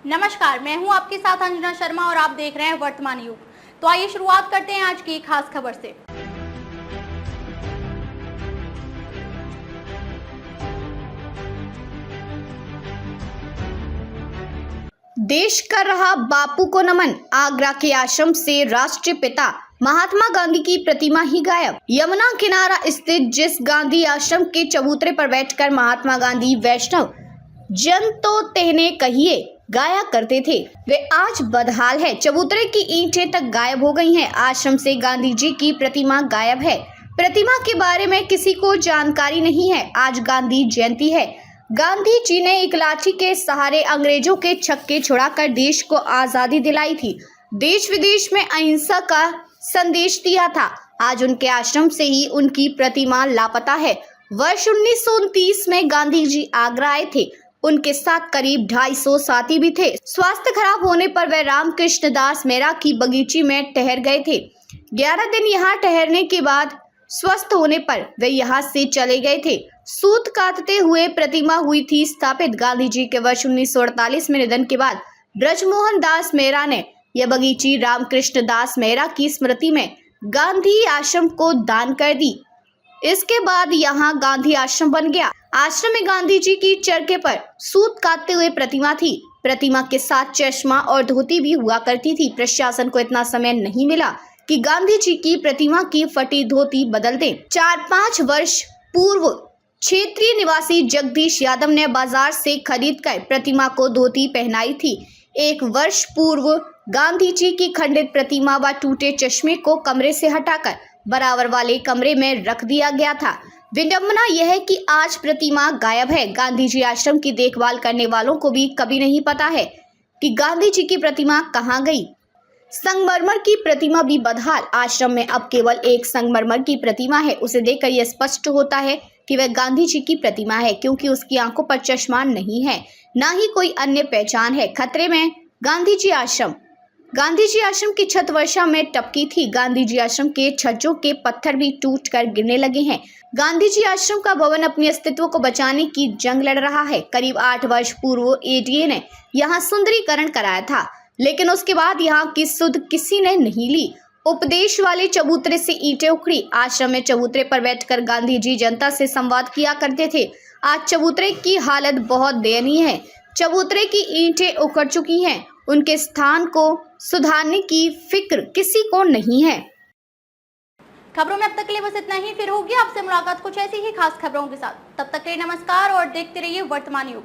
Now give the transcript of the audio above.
नमस्कार, मैं हूं आपके साथ अंजना शर्मा और आप देख रहे हैं वर्तमान युग। तो आइए शुरुआत करते हैं आज की खास खबर से। देश कर रहा बापू को नमन, आगरा के आश्रम से राष्ट्रीय पिता महात्मा गांधी की प्रतिमा ही गायब। यमुना किनारा स्थित जिस गांधी आश्रम के चबूतरे पर बैठकर महात्मा गांधी वैष्णव जन तो तेने कहिए गाया करते थे, वे आज बदहाल है। चबूतरे की ईंटें तक गायब हो गई हैं। आश्रम से गांधी जी की प्रतिमा गायब है। प्रतिमा के बारे में किसी को जानकारी नहीं है। आज गांधी जयंती है। गांधी जी ने एक लाठी के सहारे अंग्रेजों के छक्के छुड़ाकर देश को आजादी दिलाई थी। देश विदेश में अहिंसा का संदेश दिया था। आज उनके आश्रम से ही उनकी प्रतिमा लापता है। वर्ष 1929 में गांधी जी आगरा आए थे। उनके साथ करीब 250 साथी भी थे। स्वास्थ्य खराब होने पर वे रामकृष्ण दास मेहरा की बगीची में ठहर गए थे। 11 दिन यहाँ ठहरने के बाद स्वस्थ होने पर वे यहाँ से चले गए थे। सूत काटते हुए प्रतिमा हुई थी स्थापित। गांधी जी के वर्ष 1948 में निधन के बाद ब्रजमोहन दास मेहरा ने यह बगीची रामकृष्ण दास मेहरा की स्मृति में गांधी आश्रम को दान कर दी। इसके बाद यहाँ गांधी आश्रम बन गया। आश्रम में गांधी जी की चरखे पर सूत काटते हुए प्रतिमा थी। प्रतिमा के साथ चश्मा और धोती भी हुआ करती थी। प्रशासन को इतना समय नहीं मिला कि गांधी जी की प्रतिमा की फटी धोती बदल दें। 4-5 वर्ष पूर्व क्षेत्रीय निवासी जगदीश यादव ने बाजार से खरीदकर प्रतिमा को धोती पहनाई थी। 1 वर्ष पूर्व गांधी जी की खंडित प्रतिमा व टूटे चश्मे को कमरे से हटाकर बराबर वाले कमरे में रख दिया गया था। विडंबना यह है कि आज प्रतिमा गायब है। गांधी जी आश्रम की देखभाल करने वालों को भी कभी नहीं पता है कि गांधी जी की प्रतिमा कहाँ गई। संगमरमर की प्रतिमा भी बदहाल। आश्रम में अब केवल एक संगमरमर की प्रतिमा है। उसे देखकर यह स्पष्ट होता है कि वह गांधी जी की प्रतिमा है, क्योंकि उसकी आंखों पर चश्मा नहीं है, ना ही कोई अन्य पहचान है। खतरे में गांधी जी आश्रम। गांधी जी आश्रम की छत वर्षा में टपकी थी। गांधी जी आश्रम के छज्जों के पत्थर भी टूटकर गिरने लगे हैं। गांधी जी आश्रम का भवन अपने अस्तित्व को बचाने की जंग लड़ रहा है। करीब 8 वर्ष पूर्व एडीए ने यहाँ सुंदरीकरण कराया था, लेकिन उसके बाद यहाँ की सुध किसी ने नहीं ली। उपदेश वाले चबूतरे से ईंटें उखड़ी। आश्रम में चबूतरे पर बैठकर गांधी जी जनता से संवाद किया करते थे। आज चबूतरे की हालत बहुत दयनीय है। चबूतरे की ईंटें उखड़ चुकी हैं। उनके स्थान को सुधारने की फिक्र किसी को नहीं है। खबरों में अब तक के लिए बस इतना ही। फिर होगी आपसे मुलाकात कुछ ऐसी ही खास खबरों के साथ। तब तक के लिए नमस्कार और देखते रहिए वर्तमान युग।